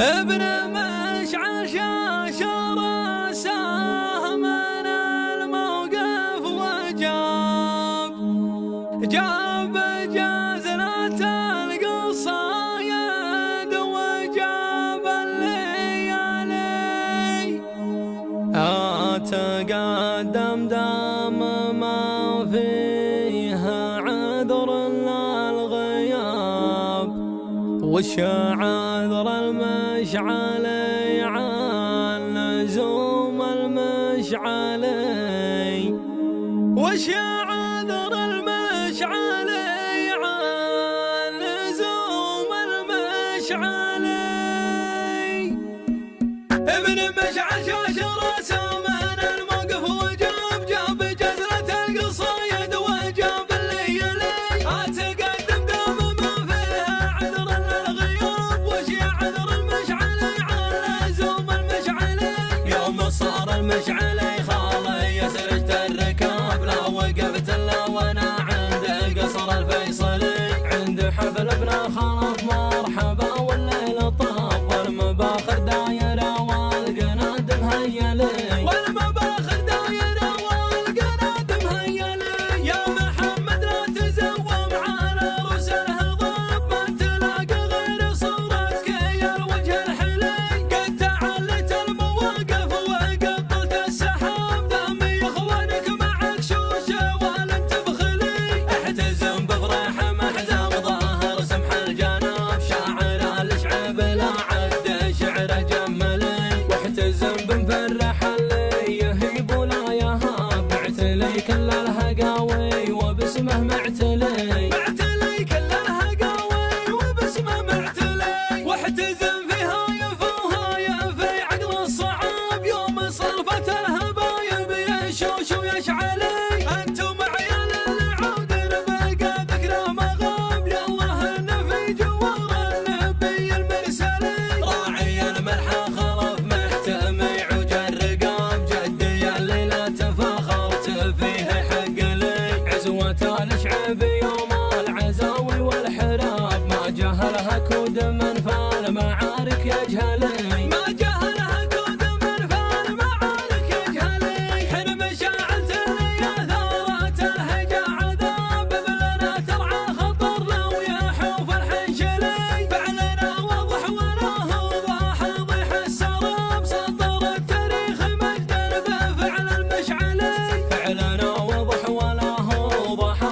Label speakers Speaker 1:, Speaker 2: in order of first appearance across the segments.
Speaker 1: ابن مشعل شاشر راسه من الموقف جاب جازلة القصايد وجاب الليالي أتقدم دام ما فيها عذر للغياب وش عذر المشعلي عن لزوم المشعلي وش عذر المشعلي عن لزوم المشعلي ابن مشعل شاشر راسه من الموقف جاب جزرة القصايد وجاب الليالي أتقدم دام ما فيها عذر للغياب وش عذر المشعلي عن لزوم المشعلي يوم صار المشعلي خالي يسرجت الركاب لا وقفت الا وانا عند قصر الفيصلي عند حفل ابن خلف مرحبا والليل طاب والمباخر دايره والقنادم هيلي والمباخر دايره والقنادم هيلي يا محمد لا تزوم على روس الهضاب ما تلاقى غير صورتك يا الوجه الحلي قد تعلت المواقف وقبلت السحاب دامي اخوانك معك شوشه ولن تبخلي احتزم بفرح محزم ظاهر سمح الجناب شاعر الشعب لا عد شعر جملي واحتزم بمفرح اللي يهيب ولا يهاب معتلي كل الهقاوي وباسمه معتلي كل الهقاوي وباسمه معتلي واحتزم فيها في عقل الصعاب يوم صلفت الهبايب يشوش ويشعلي انتم عيال العود بقى ذكره مغاب يالله انه في جوار النبي المرسلي راعي الملحى خلف محتمي عوج الرقاب جدي اللي لا تفاخرت فيه حق لي عزوة الشعب يوم العزاوي والحراب ما جهلها كود من فالمعارك يجهلي ما جهلها كود من فالمعارك يجهلي حين مشاعلت لي ثارت الهجا عذاب بلنا ترعى خطر لو يحوف الحنشلي فعلنا وضح ولا هو ضح السراب سطر التاريخ مجدا بفعل المشعلي فعلنا وضح ولا هو ضح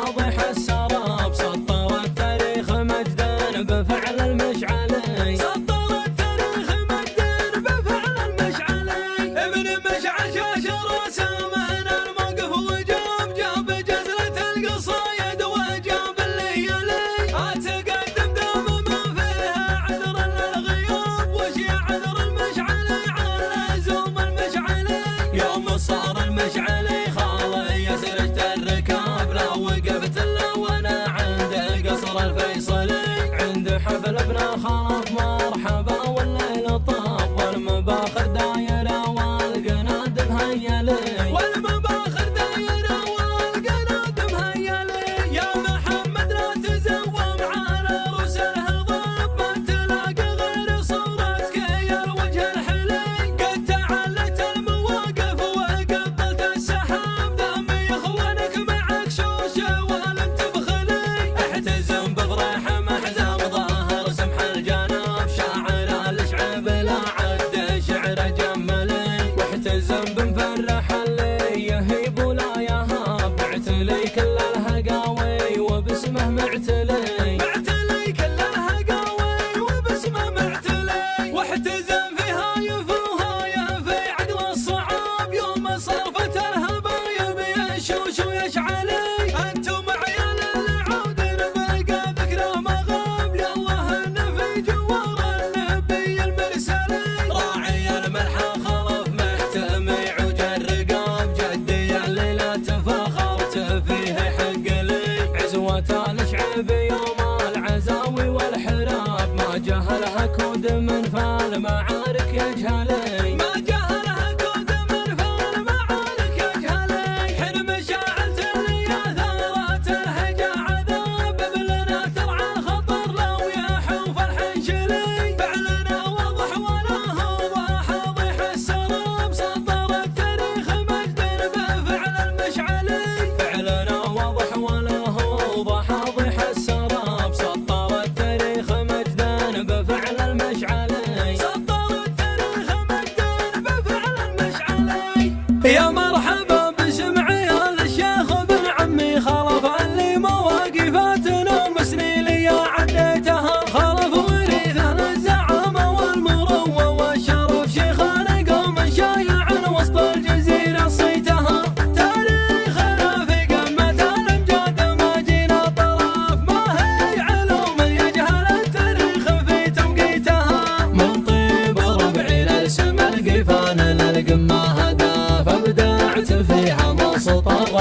Speaker 1: السراب سطر التاريخ مجدا بفعل المشعلي سطر التاريخ مجدا بفعل المشعلي ابن مشعل شاشر راسه من الموقف جاب جزرة القصايد وجاب الليالي أتقدم دام ما فيها عذر للغياب وش عذر المشعلي عن لزوم المشعلي يوم صار المشعلي خالي يسرجت الركاب لا وقفت الا وانا عند قصر الفيصلي عند حفل ابن خلف مرحبا والليل طاب والمباخر دايره والقنادم هيلي والمباخر دايره والقنادم هيلي يا محمد لا تزوم على روس الهضاب ما تلاقى غير صورتك يا الوجه الحلي قد تعلت المواقف وقبلت السحاب دامي اخوانك معك شوشه ولن تبخلي احتزم بفرح محزم ظاهر سمح الجناب شاعر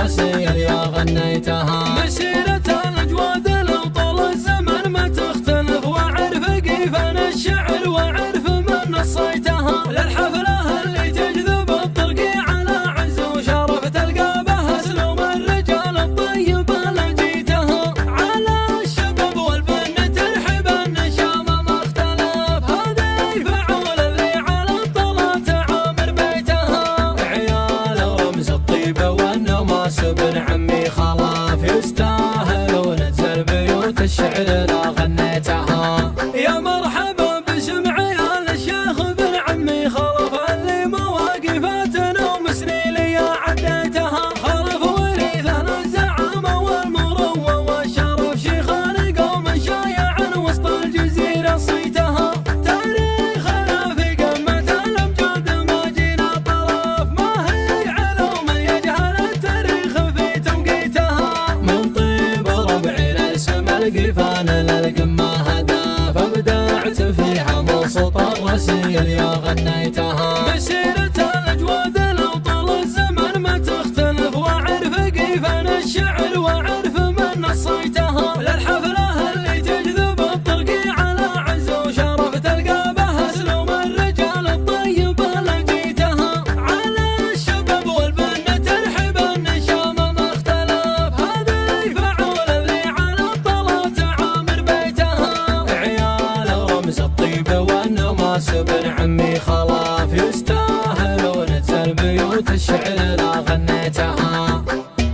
Speaker 1: الرسيل يا غنيتها. مسيرة الأجواد لو طال الزمن ما تختلف، وأعرف كيفان الشعر وأعرف من نصيتها. للحفلة اللي تجذب الطرق على عز وشرف، تلقى بها أسلوب الرجال الطيب اللي جيتها. على الشباب والبن ترحب النشام ما اختلف، هذه فعول اللي على الطلات عامر بيتها. عيال رمز الطيبة والنماس بن عمي خلاف، يستاهلون ننزل بيوت الشعر لا غنيتها. يا مرحبا باسم عيال الشيخ بن عمي خلف، اللي مواقفاتنا ومسنيلي عديتها. خلف وريثنا الزعامة والمروة والشرف، شيخان قوم شايع وسط الجزيرة صيتها. تاريخنا في قمة الأمجاد ما جينا طرف، ما هي علوم يجهل التاريخ في توقيتها. من طيب ربعي لاسم القفان للقمة هدف، أبدعت فيها مبسوط الرسيل يا غنيتها. مسيرة الأجواد لو طال الزمن ما تختلف، وأعرف كيفان الشعر وأعرف من نصيتها. للحفلة اللي تجذب الطرق على عز وشرف، تلقى بها أسلوب الرجال الطيب اللي جيتها. على الشباب والبن ترحب النشام ما اختلف، هذه فعول اللي على الطلات عامر بيتها. عيال رمز الطيبة والنماس بن عمي خلاف، يستاهلون ننزل بيوت الشعر لا غنيتها.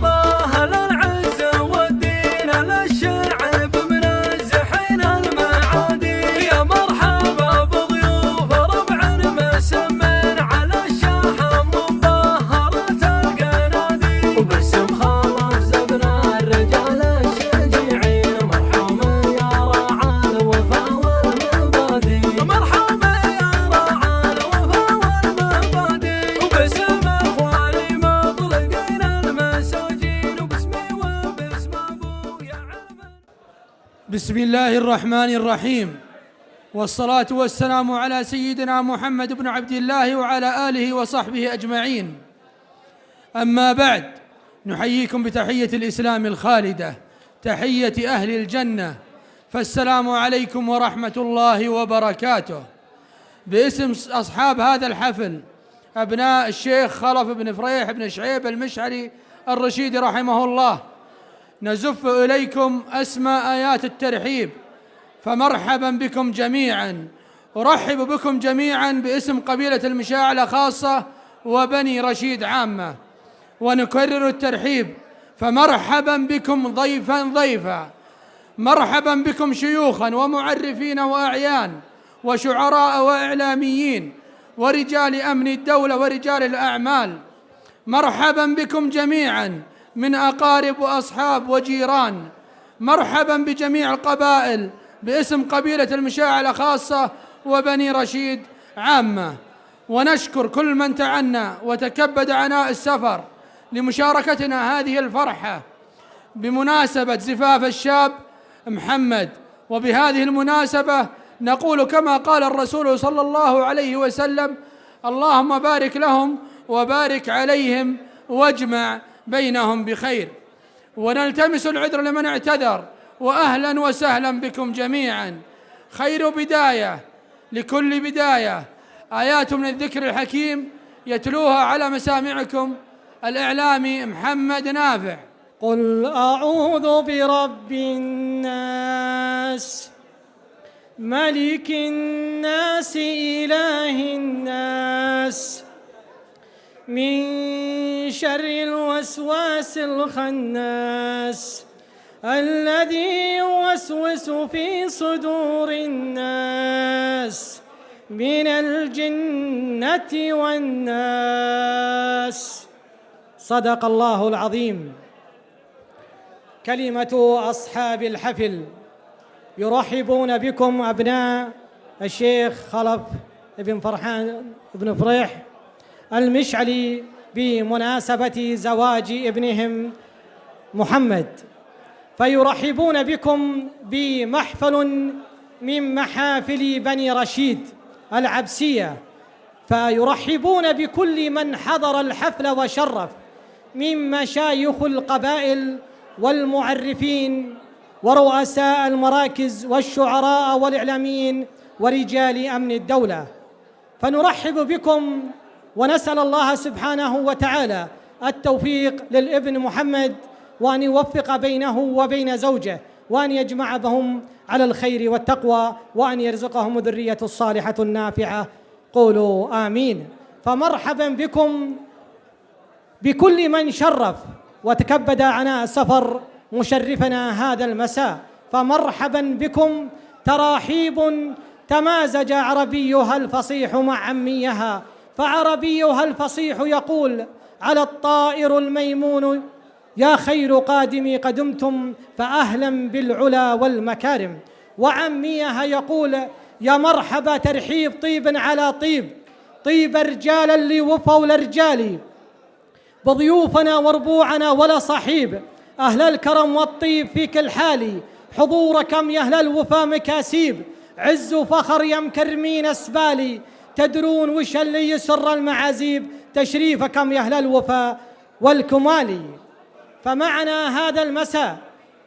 Speaker 1: طاهل العز والدين للشعب منزحين المعادي، يا مرحبا بضيوف ربع مسمين على الشاحة مبهرة القناديل. وباسم خلف زبنا الرجال الشجيعين، مرحوم يا راعى الوفا والمبادئ. مرحبا يا راعى الوفا والمبادئ. وباسم اخواني مطلقين المساجين، وباسمي وباسم ابويا علما.
Speaker 2: بسم الله الرحمن الرحيم، والصلاة والسلام على سيدنا محمد بن عبد الله وعلى آله وصحبه أجمعين. أما بعد، نحييكم بتحية الإسلام الخالدة، تحية أهل الجنة، فالسلام عليكم ورحمة الله وبركاته. باسم أصحاب هذا الحفل، أبناء الشيخ خلف بن فريح بن شعيب المشعري الرشيدي رحمه الله، نزف إليكم أسمى آيات الترحيب، فمرحبا بكم جميعا. أرحب بكم جميعا باسم قبيلة المشاعلة خاصة وبني رشيد عامة، ونكرر الترحيب، فمرحبا بكم ضيفا ضيفا، مرحبا بكم شيوخا ومعرفين وأعيان وشعراء وإعلاميين ورجال أمن الدولة ورجال الأعمال. مرحبا بكم جميعا من أقارب وأصحاب وجيران. مرحبا بجميع القبائل باسم قبيلة المشاعلة خاصة وبني رشيد عامة. ونشكر كل من تعنى وتكبد عناء السفر لمشاركتنا هذه الفرحة بمناسبة زفاف الشاب محمد. وبهذه المناسبة نقول كما قال الرسول صلى الله عليه وسلم: اللهم بارك لهم وبارك عليهم واجمع بينهم بخير. ونلتمس العذر لمن اعتذر، وأهلا وسهلا بكم جميعا. خير بداية لكل بداية، آيات من الذكر الحكيم يتلوها على مسامعكم الإعلامي محمد نافع.
Speaker 3: قل أعوذ برب الناس ملك الناس إله الناس من شر الوسواس الخناس الذي يوسوس في صدور الناس من الجنة والناس. صدق الله العظيم. كلمة أصحاب الحفل يرحبون بكم أبناء الشيخ خلف بن فرحان بن فريح المشعلي بمناسبة زواج ابنهم محمد، فيرحبون بكم بمحفل من محافل بني رشيد العبسية، فيرحبون بكل من حضر الحفل وشرف من مشايخ القبائل والمعرفين ورؤساء المراكز والشعراء والإعلاميين ورجال أمن الدولة، فنرحب بكم ونسأل الله سبحانه وتعالى التوفيق للابن محمد، وأن يوفق بينه وبين زوجه، وأن يجمع بهم على الخير والتقوى، وأن يرزقهم الذرية الصالحة النافعة. قولوا آمين. فمرحبا بكم بكل من شرف وتكبد عناء السفر مشرفنا هذا المساء، فمرحبا بكم تراحيب تمازج عربيها الفصيح مع عميها، فعربيها الفصيح يقول على الطائر الميمون يا خير قادمي قدمتم فأهلا بالعلا والمكارم، وعميها يقول يا مرحبا ترحيب طيب على طيب، طيب رجالا اللي وفوا لرجالي بضيوفنا وربوعنا ولا صحيب، أهل الكرم والطيب في كل حالي، حضوركم يا أهل الوفا مكاسيب، عز وفخر يا مكرمين أسبالي، تدرون وش اللي يسر المعازيب، تشريفكم يا أهل الوفا والكمالي. فمعنا هذا المساء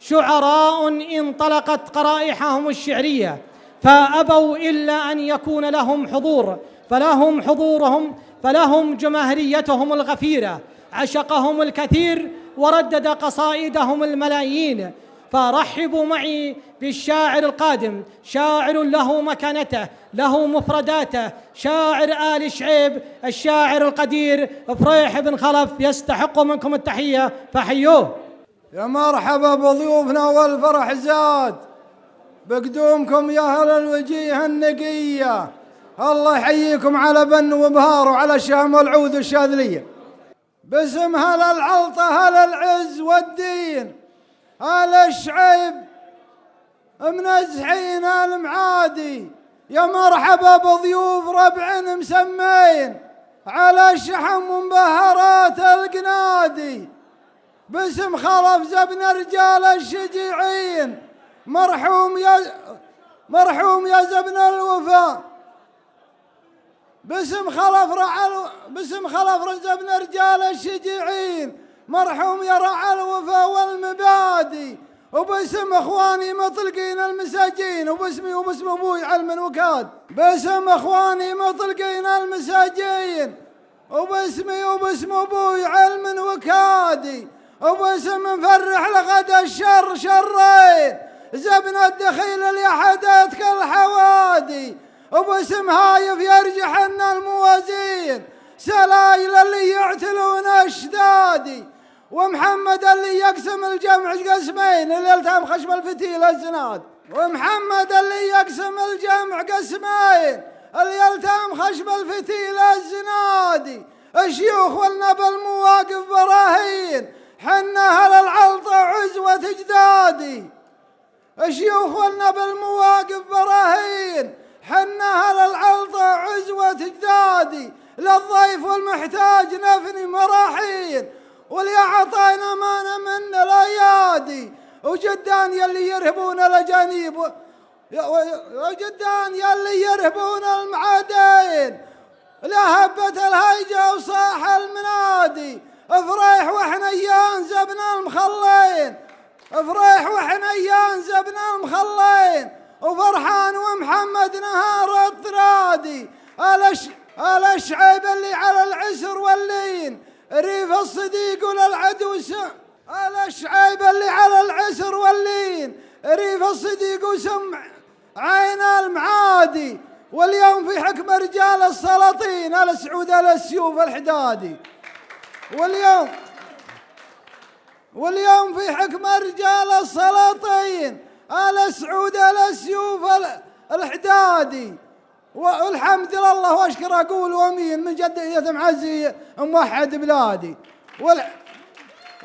Speaker 3: شعراء انطلقت قرائحهم الشعرية فأبوا إلا أن يكون لهم حضور، فلهم حضورهم، فلهم جماهيريتهم الغفيرة، عشقهم الكثير وردد قصائدهم الملايين. فرحبوا معي بالشاعر القادم، شاعر له مكانته، له مفرداته، شاعر آل شعيب، الشاعر القدير فريح بن خلف، يستحق منكم التحية فحيوه.
Speaker 4: يا مرحبا بضيوفنا والفرح زاد بقدومكم يا أهل الوجيه النقية، الله يحييكم على بن وبهار وعلى الشام والعود والشاذلية. باسم هل العلطة هل العز والدين هل الشعيب منزحين المعادي، يا مرحبا بضيوف ربع مسمين على الشحم ومبهرات القنادي. باسم خلف زبن رجال الشجيعين مرحوم يا زبن الوفا، باسم خلف زبن رجال الشجيعين مرحوم يا رعى الوفا والمبادي. وباسم اخواني مطلقين المساجين، وباسمي وباسم ابوي علم وكاد، باسم اخواني مطلقين المساجين، وباسمي وباسم ابوي علم وكادي، وباسم مفرح لغدا الشر شرين زبن الدخيل اللي حدث كالحوادي، وباسم هايف يرجحن الموازين سلايل اللي يعتلون اشدادي، ومحمد اللي يقسم الجمع قسمين اللي يلتهم خشم الفتيل الزناد، ومحمد اللي يقسم الجمع قسمين اللي يلتهم خشم الفتيل الزنادي. الشيوخ والنبى المواقف براهين حنا هل العلطة عزوة اجدادي، الشيوخ والنبى المواقف براهين حنا هل العلطة عزوة اجدادي. للضيف والمحتاج نفني مراحين واللي عطينا مانا من الايادي، وجدان يلي يرهبون الاجانب وجدان يلي يرهبون المعادين، لهبة الهيجة وصاح المنادي. افريح وحنيان زبن المخلين، افريح وحنيان زبن المخلين، وفرحان ومحمد نهار الطرادي. آل شعيب اللي على العسر واللين ريف الصديق وللعدو آل شعيب اللي على العسر واللين ريف الصديق وسمع عين المعادي. واليوم في حكم رجال السلاطين آل سعود آل السيوف الحدادي، واليوم في حكم رجال السلاطين آل سعود آل السيوف الحدادي. والحمد لله واشكر اقول وامين من جدية معزي موحد بلادي،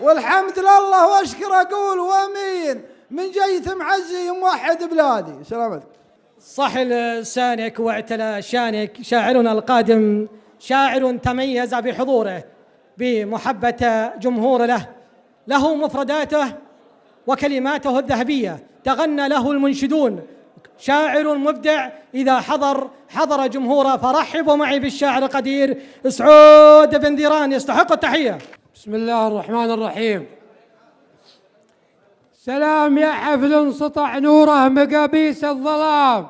Speaker 4: والحمد لله واشكر اقول وامين من جيت معزي موحد بلادي. سلامتك.
Speaker 3: صحل سانك واعتلى شانك. شاعرنا القادم شاعر تميز بحضوره بمحبة جمهور له مفرداته وكلماته الذهبية تغنى له المنشدون، شاعر مبدع إذا حضر جمهوره. فرحبوا معي بالشاعر القدير سعود بن ديران، يستحق التحية.
Speaker 5: بسم الله الرحمن الرحيم. سلام يا حفل انسطع نوره مقابيس الظلام،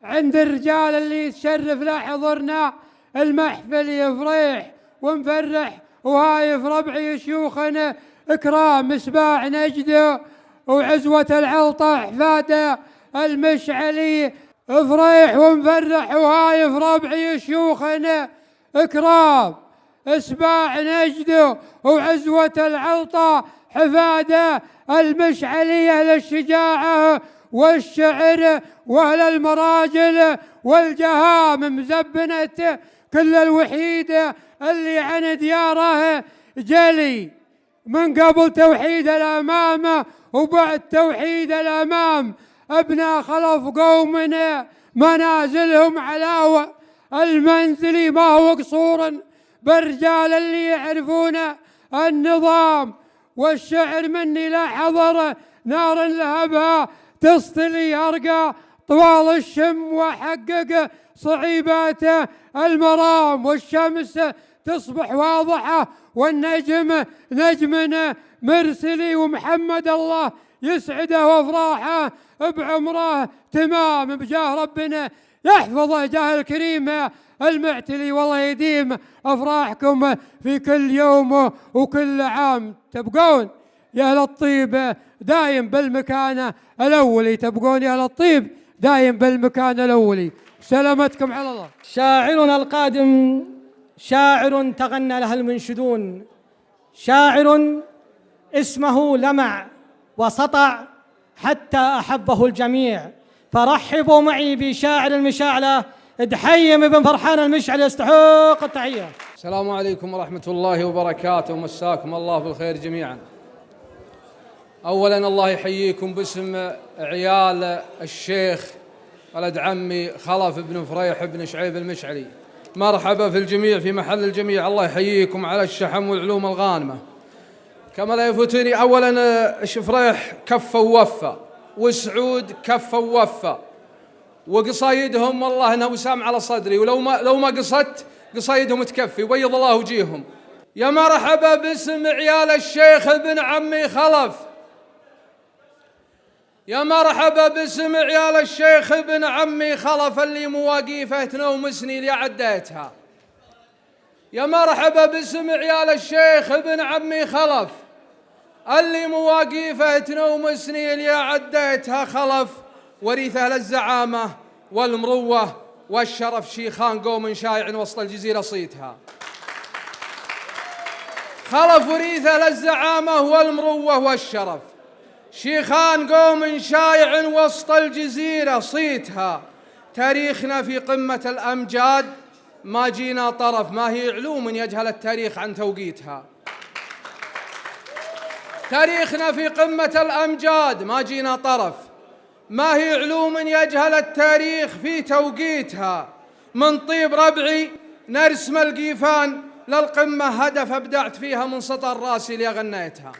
Speaker 5: عند الرجال اللي يتشرف لا حضرنا المحفل يفرح ونفرح وهايف ربعي شيوخنا اكرام مسباع نجده وعزوة العلطة حفاده المشعلي، افرح ونفرح وهايف ربعي شيوخنا اكرام اسباع نجده وعزوة العلطة حفاده المشعلي، أهل الشجاعة والشعر واهل المراجل والجهام مزبنة كل الوحيدة اللي عن دياره جلي، من قبل توحيد الامام وبعد توحيد الامام ابناء خلف قومنا منازلهم علاوة المنزلي ما هو قصورا بالرجال اللي يعرفون النظام، والشعر مني لا حضر نار لهبها تصطلي أرقى طوال الشم وحقق صعيبات المرام، والشمس تصبح واضحة والنجم نجمنا مرسلي، ومحمد الله يسعده وافراحه بعمره تمام بجاه ربنا يحفظه جاه الكريم المعتلي، والله يديم افراحكم في كل يوم وكل عام، تبقون يا اهل الطيب دايم بالمكان الاولي، تبقون يا اهل الطيب دايم بالمكان الاولي، سلامتكم على الله.
Speaker 3: شاعرنا القادم شاعر تغنى له المنشدون، شاعر اسمه لمع وسطع حتى أحبه الجميع، فرحبوا معي بشاعر المشاعلة دحيم بن فرحان المشعلي يستحق التحية.
Speaker 6: السلام عليكم ورحمة الله وبركاته، مساكم الله بالخير جميعا. أولا الله يحييكم باسم عيال الشيخ ولد عمي خلف بن فريح بن شعيب المشعلي، مرحبا في الجميع في محل الجميع، الله يحييكم على الشحم والعلوم الغانمة. كما لا يفوتني أولا فريح كفة ووفى، وسعود كفة ووفى، وقصايدهم والله انها وسام على صدري، ولو ما قصدت قصايدهم تكفي وبيض الله وجيههم. يا مرحبا باسم عيال الشيخ بن عمي خلف، يا مرحبا باسم عيال الشيخ بن عمي خلف اللي مواقيفه تنومسني اللي عديتها. يا مرحبا باسم عيال الشيخ بن عمي خلف اللي مواقيفه تنومسني اللي عديتها، خلف وريث أهل الزعامة والمروة والشرف، شيخان قوم شايع وسط الجزيرة صيتها. خلف وريث أهل الزعامة والمروة والشرف، شيخان قوم شايع وسط الجزيرة صيتها. تاريخنا في قمة الأمجاد ما جينا طرف، ما هي علوم يجهل التاريخ عن توقيتها. تاريخنا في قمة الأمجاد ما جينا طرف، ما هي علوم يجهل التاريخ في توقيتها. من طيب ربعي نرسم القيفان للقمة هدف أبدعت فيها من سطر راسي اللي غنيتها.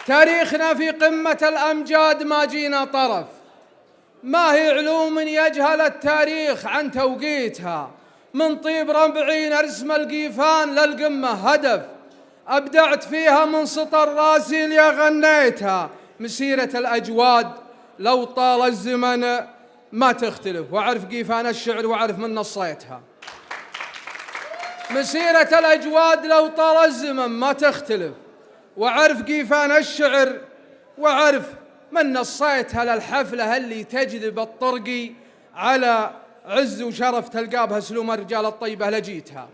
Speaker 6: تاريخنا في قمة الأمجاد ما جينا طرف، ما هي علوم يجهل التاريخ عن توقيتها. من طيب ربعي نرسم القيفان للقمة هدف أبدعت فيها من سطر راسي اللي غنيتها. مسيرة الأجواد لو طال الزمن ما تختلف، وأعرف قيفان الشعر وأعرف من نصيتها. مسيرة الأجواد لو طال الزمن ما تختلف، وأعرف قيفان الشعر وأعرف من نصيتها. للحفلة اللي تجذب الطرقي على عز وشرف تلقى بها سلوم الرجال الطيبة لجيتها.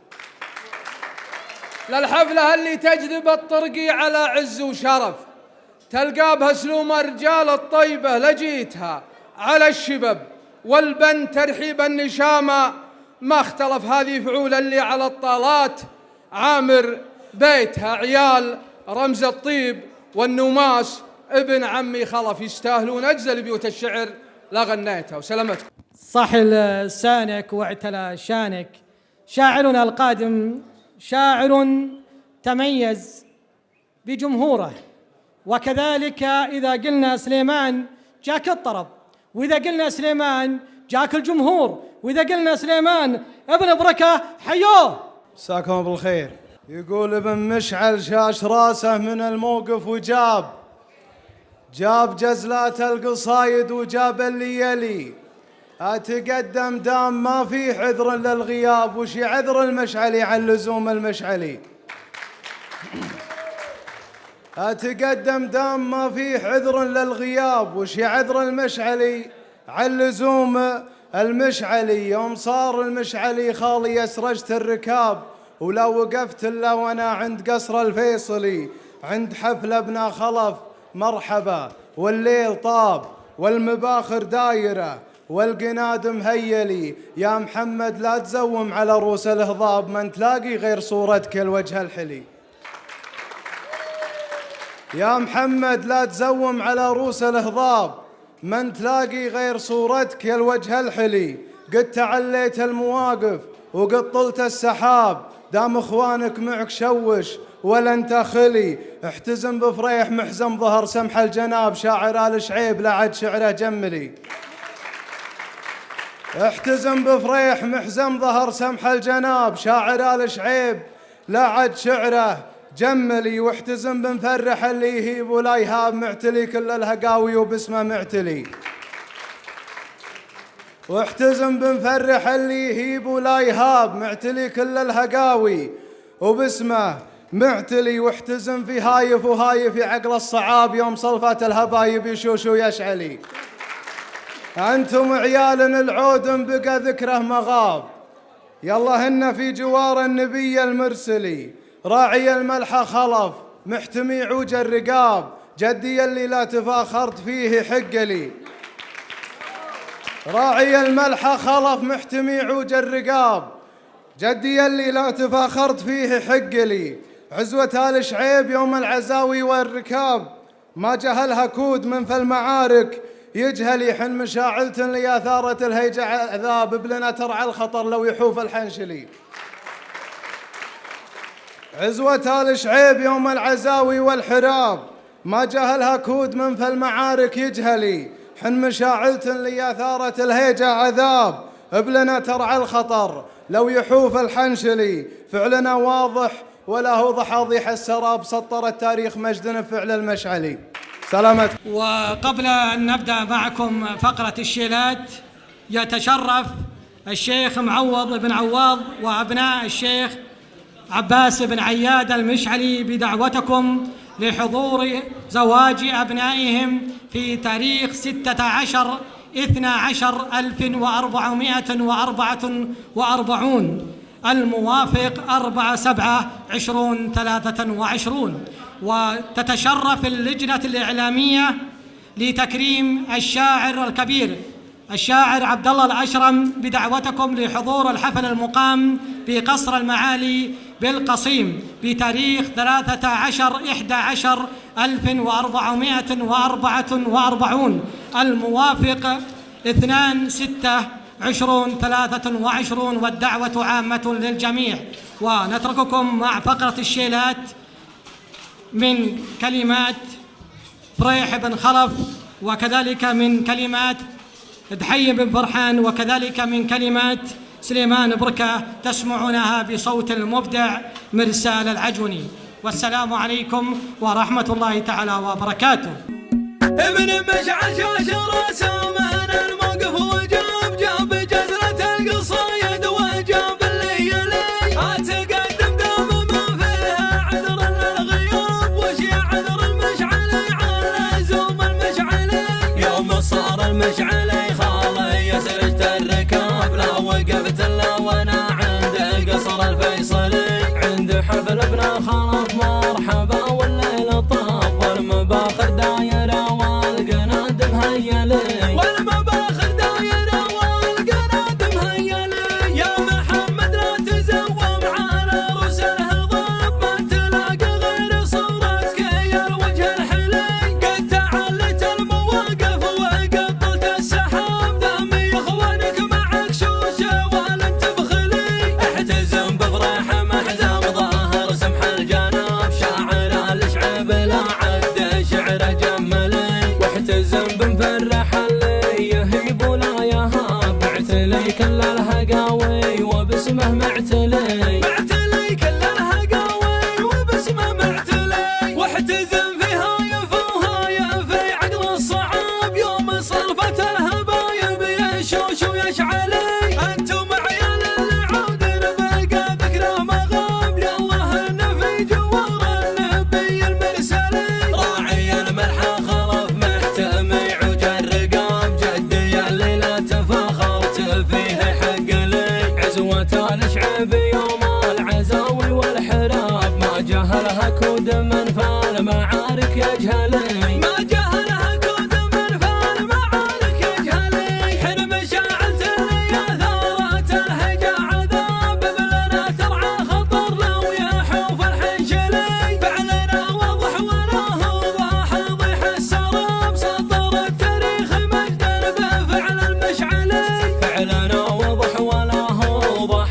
Speaker 6: للحفلة اللي تجذب الطرقي على عز وشرف تلقى بها سلوم الرجال الطيبة لجيتها. على الشباب والبن ترحيب النشامة ما اختلف، هذه فعول اللي على الطالات عامر بيتها. عيال رمز الطيب والنماس ابن عمي خلف يستاهلون أجزل بيوت الشعر لغنيتها. وسلامتكم.
Speaker 3: صحل سانك واعتلى شانك. شاعرنا القادم شاعر تميز بجمهوره، وكذلك إذا قلنا سليمان جاك الطرب، وإذا قلنا سليمان جاك الجمهور، وإذا قلنا سليمان ابن بركة حيوه.
Speaker 4: مساكم بالخير. يقول ابن مشعل شاش راسه من الموقف وجاب جزلات القصايد وجاب اللي يلي. أتقدم دام ما فيه عذر للغياب، وش عذر المشعلي عن لزوم المشعلي؟ أتقدم دام ما فيه عذر للغياب، وش عذر المشعلي عن لزوم المشعلي؟ يوم صار المشعلي خالي أسرجت الركاب، ولا وقفت إلا وأنا عند قصر الفيصلي، عند حفل ابن خلف مرحبا، والليل طاب والمباخر دايرة والقناد مهيلي. يا محمد لا تزوم على روس الهضاب، من تلاقي غير صورتك الوجه الحلي. يا محمد لا تزوم على روس الهضاب، من تلاقي غير صورتك الوجه الحلي. قد تعليت المواقف وقد طلت السحاب، دام اخوانك معك شوش ولا انت خلي. احتزم بفريح محزم ظهر سمح الجناب، شاعر آل شعيب لا عد شعره جملي. احتزم بفريح محزم ظهر سمح الجناب، شاعر آل شعيب لا عد شعره جملي. واحتزم بنفرح اللي يهيب ولا يهاب، معتلي كل الهقاوي وباسمه معتلي. واحتزم بنفرح اللي يهيب ولا يهاب، معتلي كل الهقاوي وباسمه معتلي. واحتزم في هايف وهايف عقل الصعاب، يوم صلفات الهبايب يشوش ويشعلي. أنتم عيال العود بقى ذكره مغاب، يلا هن في جوار النبي المرسلي. راعي الملحة خلف محتمي عوج الرقاب، جدي اللي لا تفاخرت فيه حق لي. راعي الملحة خلف محتمي عوج الرقاب، جدي اللي لا تفاخرت فيه حق لي. عزوة آل شعيب يوم العزاوي والركاب، ما جهلها كود من في المعارك يجهل. يحن مشاعلة لياثارة الهيجة عذاب، ابلنا ترعى الخطر لو يحوف الحنشلي. عزوة آل شعيب يوم العزاوي والحراب، ما جهلها كود من في المعارك يجهلي. حن مشاعلة لياثارة الهيجة عذاب، ابلنا ترعى الخطر لو يحوف الحنشلي. فعلنا واضح وله ضحاضيح السراب، سطر التاريخ مجد فعل المشعلي. سلامت.
Speaker 3: وقبل أن نبدأ معكم فقرة الشيلات، يتشرف الشيخ معوض بن عواض وأبناء الشيخ عباس بن عياد المشعلي بدعوتكم لحضور زواج أبنائهم في تاريخ 16/12/1444 الموافق 4/7/2023. وتتشرف اللجنة الإعلامية لتكريم الشاعر الكبير الشاعر عبد الله الأشرم بدعوتكم لحضور الحفل المقام بقصر المعالي بالقصيم بتاريخ 13/11/1444 الموافق 2/6/2023، والدعوة عامة للجميع. ونترككم مع فقرة الشيلات من كلمات فريح بن خلف، وكذلك من كلمات دحي بن فرحان، وكذلك من كلمات سليمان بركة، تسمعونها بصوت المبدع مرسال العجوني. والسلام عليكم ورحمة الله تعالى وبركاته.
Speaker 1: ابن مشعل شاش راسه من الموقف وجاب جزرة القصايد وجاب اللي يلي. أتقدم دام ما فيها عذر للغياب، وش عذر المشعلي عن لزوم المشعلي؟ يوم صار المشعلي خالي يسرجت الركاب، لا وقفت الا وانا عند قصر الفيصلي، عند حفل ابن خلف مرحبا والليل طاب والمباخر دايره والقناد مهيلي. يشعلي انتم عيال العود بقى ذكرى ما غاب يا الله انه في جوار النبي المرسلي راعي الملحى خلف محتمي وجر قام جدي اللي لا تفاخرت فيه حق لي عزوة الشعب يوم العزاوي والحراب ما جهلها كود من فالمعارك يجهلي ما جهلها كود من فالمعارك يجهلي حين مشاعلت لي ثارت الهجا عذاب بلنا ترعى خطر لو يحوف الحنشلي فعلنا وضح ولا هو ضاح السراب سطر التاريخ مجدا بفعل المشعلي فعلنا وضح ولا هو ضاح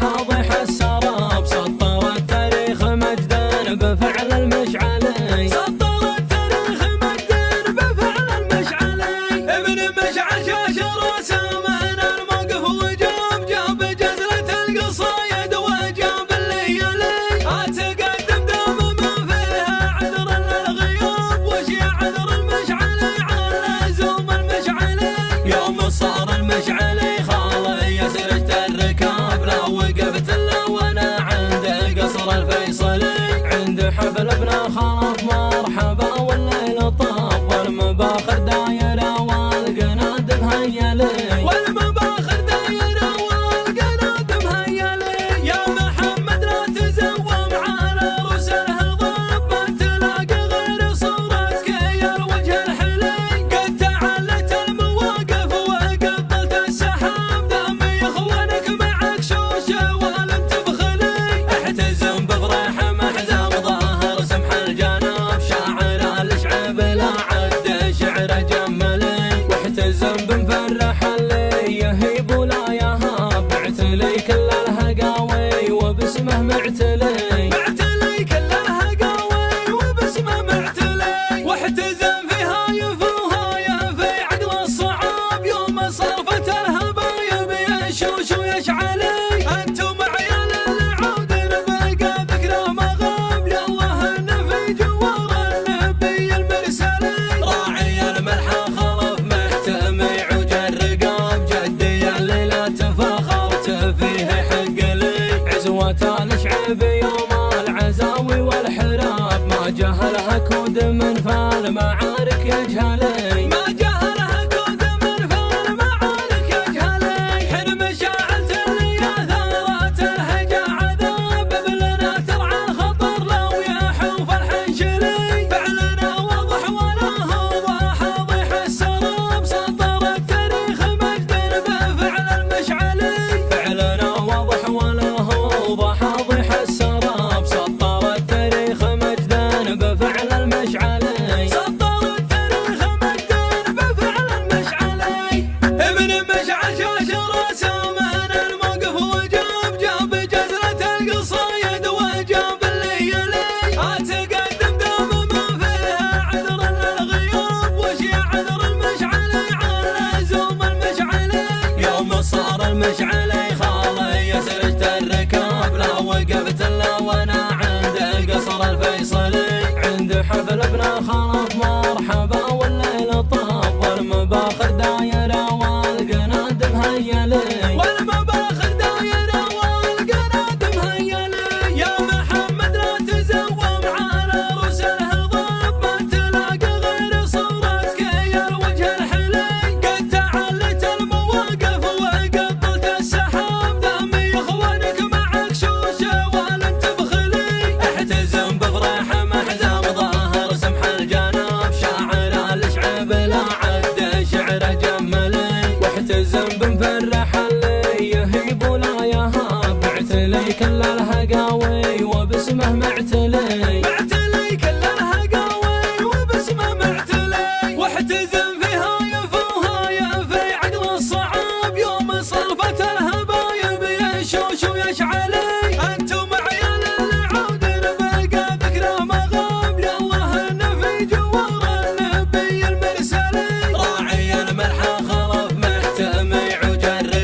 Speaker 1: السراب سطر التاريخ مجدا بفعل المشعلي سطر التاريخ مجدا بفعل المشعلي ابن مشعل شاش راسه من الموقف وجاب جاب جزلة القصايد وجاب الليالي اتقدم دام ما فيها عذر للغياب وش عذر المشعلي على زوم المشعلي يوم صار المشعلي خالي يسرجت الركاب لو وقفت له وانا عند قصر الفيصلي عند حفل ابن خلف مرحبا والليل طاب والمباخر دايره والقناد مهيلي والمباخر دايره والقناد مهيلي يا محمد لا تزوم على روس الهضاب ما تلاقي غير صورتك يا الوجه الحلي قد تعلت المواقف وقبلت السحاب دامي اخوانك معك شوشه ولم تبخلي احتزم بفرح محزم ظاهر سمح الجناب شاعر الشعب لا عد شعر جملي واحتزم بمفرح اللي يهيب ولا يهاب بعتلي كل الهقاوي وباسمه معتلي بعتلي كل الهقاوي وباسمه معتلي واحتزم في هايف وهايف في عقل الصعاب يوم صرفت الهبايب يشوش ويشعلي انتم عيال العود بقى ذكرى ما غاب يا الله انه في جوار النبي المرسلي راعي الملحى خلف محتمي وجر قام جدي اللي لا تفاخرت فيه حق لي عزوة الشعب يوم العزاوي والحراب ما جهلها كود من فالمعارك يجهلي ما جهلها كود من فالمعارك يجهلي حين مشاعلت لي ثارت الهجا عذاب بلنا ترعى الخطر لو يحوف الحنشلي فعلنا وضح ولا هو ضاح السراب سطر التاريخ مجدا بفعل المشعلي فعلنا وضح ولا هو ضاح السراب سطر التاريخ مجدا بفعل المشعلي سطر التاريخ مجدا بفعل المشعلي ابن مشعل شاش راسه من الموقف وجاب جاب جزلة القصايد وجاب الليالي اتقدم دام ما فيها عذر للغياب وش عذر المشعلي على زوم المشعلي يوم صار المشعلي خالي يسرجت الركاب لا وقفت له وانا عند قصر الفيصلي عند حفل ابن خلف مرحبا والليل طاب والمباخر دايره والقناد مهيلي والمباخر دايره والقناد مهيلي يا محمد لا تزوم على روس الهضاب ما تلاقي غير صورتك يا الوجه الحلي قد تعلت المواقف وقبلت السحاب دامي اخوانك معك شوشه ولم تبخلي احتزم بفرح محزم ظاهر سمح الجناب شاعر الشعب لا عد شعر جملي واحتزم بمفرح اللي يهيب ولا يهاب بعتلي كل الهقاوي وباسمه معتلي بعتلي كل الهقاوي وباسمه معتلي واحتزم في هايف وهايف في عقل الصعاب يوم صرفت الهبايب يشوش ويشعلي انتم عيال العود بقى ذكرى ما غاب يا الله انه في جوار النبي المرسلي راعي الملحى خلف محتمي وجر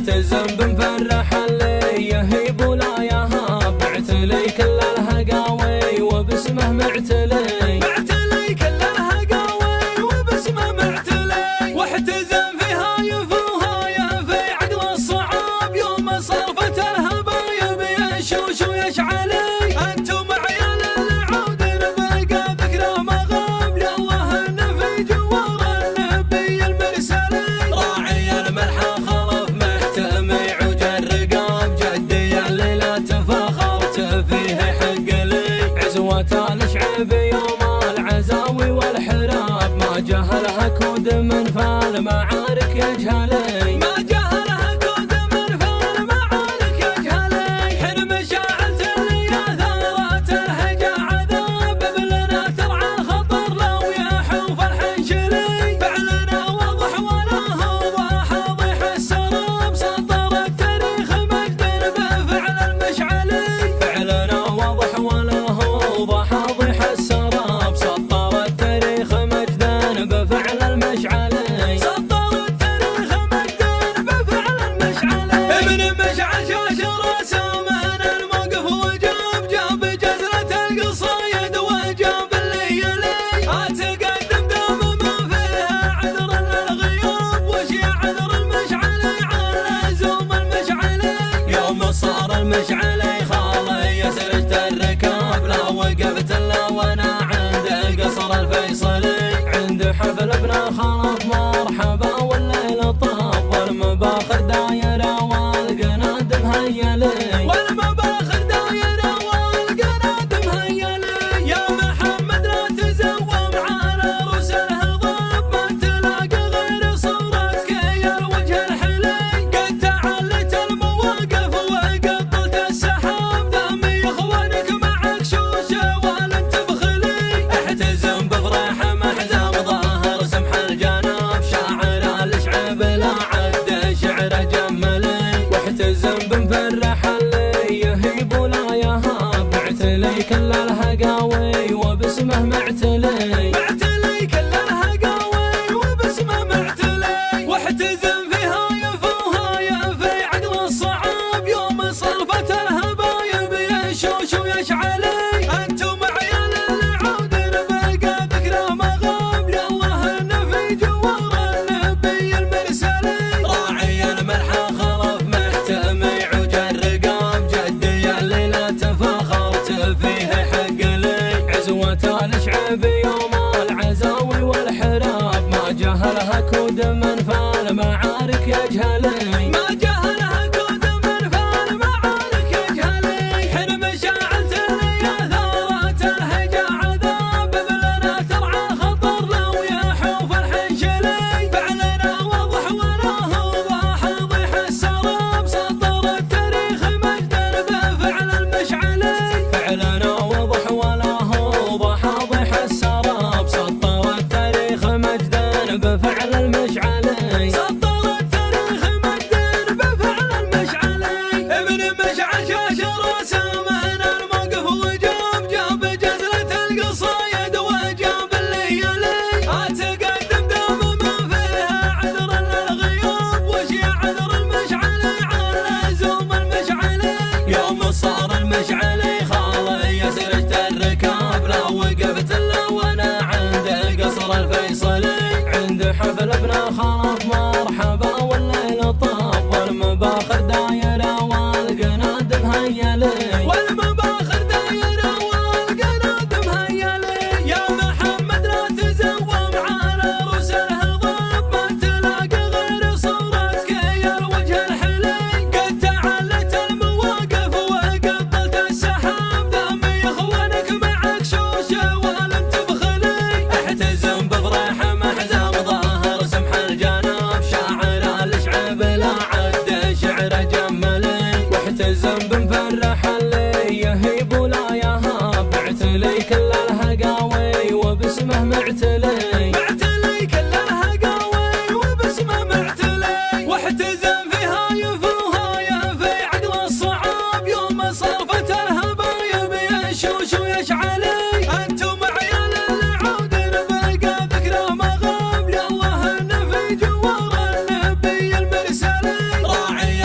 Speaker 1: واحتزم بنفرح اللي يهيب ولا يهاب. بعتلي كل الهقاوي وباسمه معتلي، بعتلي كل الهقاوي وباسمه معتلي. واحتزم فيها يفوها يفي عقل الصعاب، يوم صرفت الهبايب يشوش ويشعلي. انتم عيال العود بقى ذكره مغاب، لله النفي جوار النبي المرسلي. راعي الملحى خلف محتمي عجل رقاب، جدي اللي لا تفاخرت فيه حق لي. عزوة الشعب يوم العزاوي والحراب، ما جهلها كود من فالمعارك يجهلي، ما جهلها كود من فالمعارك يجهلي. حين مشاعلت اللي ثارت الهجا عذاب، بلنا ترعى الخطر لو يحوف الحنشلي. فعلنا واضح ولا هو واضح السراب، سطر التاريخ مجدا بفعل المشعلي. فعلنا واضح ولا هو واضح السراب، سطر التاريخ مجدا بفعل المشعلي. سطر التاريخ مجدا بفعل المشعلي. ابن مشعل شاش راسه من الموقف وجاب، جاب جزرة القصايد وجاب اللي يلي. اتقدم دام ما فيها عذر للغياب، وش يعذر المشعلي على زوم المشعلي. يوم صار المشعلي خالي يسرجت الركاب، لا وقفت الا وانا عند قصر الفيصلي. عند حفل ابن خلف مرحبا والليل طاب، والمباخر دايره والقنادم هيلي، والمباخر دايره والقنادم هيلي. يا محمد لا تزوم على روس الهضاب، ما تلاقي غير صورتك يا الوجه الحلي. قد تعلت المواقف وقطت السحاب، دامي اخوانك معك شوشه ولن تبخلي. احتزم بفرح محزم ظاهر سمح الجناب، شاعر الشعب لا عد شعر جملي. واحتزم بنفرح اللي يهيب ولا يهاب، بعتلي كل الهقاوي وباسمه معتلي، بعتلي كل الهقاوي وباسمه معتلي. واحتزم فيها يفوها يفي عقل الصعاب، يوم صرفت الهبايب يشوش ويشعلي. انتم عيال العود بقى ذكره مغاب، لله النفي جوار النبي المرسلي. راعي الملحى خلف محتمي عجل رقاب، جدي اللي لا تفاخرت فيه حق لي. عزوة الشعب يوم العزاوي والحراب، ما جهلها كود من فالمعارك يجهلي، ما جهلها كود من فالمعارك يجهلي. حين مشاعلت اللي ثارت الهجا عذاب، بلنا ترعى الخطر لو يحوف الحنشلي. فعلنا واضح ولا هو واضح السراب، سطر التاريخ مجدا بفعل المشعلي. فعلنا واضح ولا هو واضح السراب، سطر التاريخ مجدا بفعل المشعلي. سطر التاريخ مجدا بفعل المشعلي. ابن مشعل شاش راسه من الموقف وجاب، جاب جزرة القصايد وجاب اللي يلي. اتقدم دام ما فيها عذر للغياب، وش يعذر المشعلي على زوم المشعلي. يوم صار المشعلي خالي يسرجت الركاب، لا وقفت الا وانا عند قصر الفيصلي. عند حفل ابن خلف مرحبا والليل طاب، والمباخر دايره والقنادم هيلي، والمباخر دايره والقنادم هيلي. يا محمد لا تزوم على روس الهضاب، ما تلاقي غير صورتك يا الوجه الحلي. قد تعلت المواقف وقطت السحاب، دامي اخوانك معك شوشه ولن تبخلي. احتزم بفرح محزم ظاهر سمح الجناب، شاعر الشعب لا عد شعر جملي. واحتزم بنفرح اللي يهيب ولا يهاب، بعتلي كل الهقاوي وباسمه معتلي، بعتلي كل الهقاوي وباسمه معتلي. واحتزم فيها يفوها يفي عقل الصعاب، يوم صرفت الهبايب يشوش ويشعلي. انتم عيال العود بقى ذكره مغاب، لله النفي جوار النبي المرسلي. راعي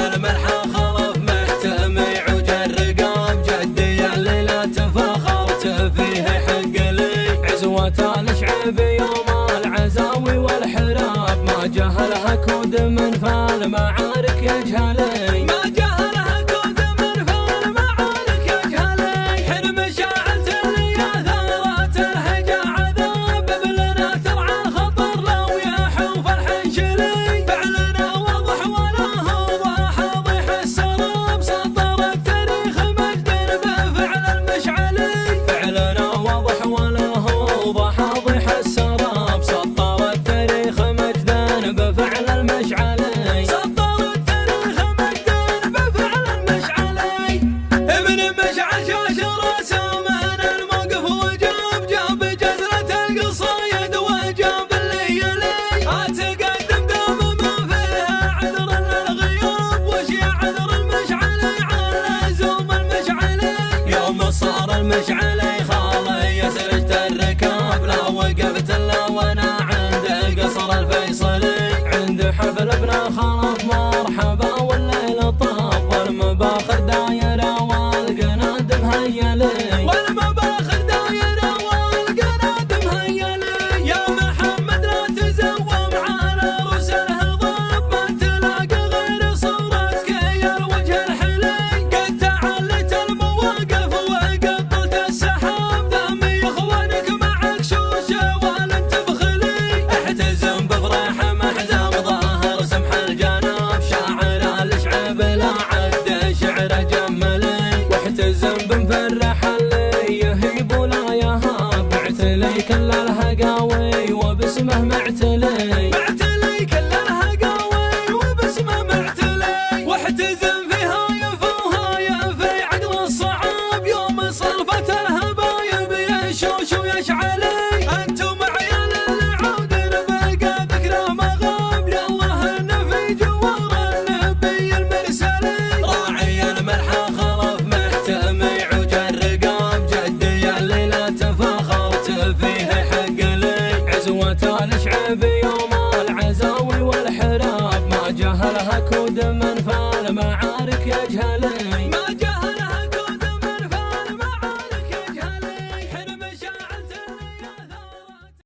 Speaker 1: يجهلي ما جهلها كود من فالمعارك يجهلي حرم شاعلت اللي ثارت الهجا عذاب بلنا ترعى الخطر لو يحوف الحنشلي فعلنا واضح ولا هو حاضح السراب سطر التاريخ مجدا بفعل المشعلي فعلنا واضح ولا هو حاضح السراب سطر التاريخ مجدا بفعل المشعلي سطر التاريخ مجدا بفعل المشعلي ابن مشعل شاش راسه من الموقف وجاب جاب جزرة القصايد وجاب اللي يلي اتقدم دام ما فيها عذر للغياب وش عذر المشعلي على زوم المشعلي يوم صار المشعلي خالي يسرجت الركاب لا وقفت الا وانا عند قصر الفيصلي عند حفل ابن خلف مرحبا والليل طاب والمباخر دايره والقنادم هيلي والمباخر دايره والقنادم هيلي يا محمد لا تزوم على روس الهضاب ما تلاقى غير صورتك يا الوجه الحلي قد تعلت المواقف وقطت السحاب دامي اخوانك معك شوشه ولا تبخلي احتزم بفرح محزم ظاهر سمح الجناب شاعر الشعب لا عد شعر جملي واحتزم بمفرح اللي يهيب ولا يهاب معتلي كل الهقاوي وباسمه معتلي معتلي كل الهقاوي وباسمه معتلي واحتزم فيها يفوها يفي عقل الصعاب يوم صرفت الهبايب يشوش ويشعلي انتم عيال العود بقى ذكرى مغاب يالله انه في جوار النبي المرسلي راعي الملحى خلف محتمي عوج الرقاب جدي اللي لا تفاخرت فيه حق لي عزوة الشعب يوم العزاوي والحراب ما جهلها كود من فالمعارك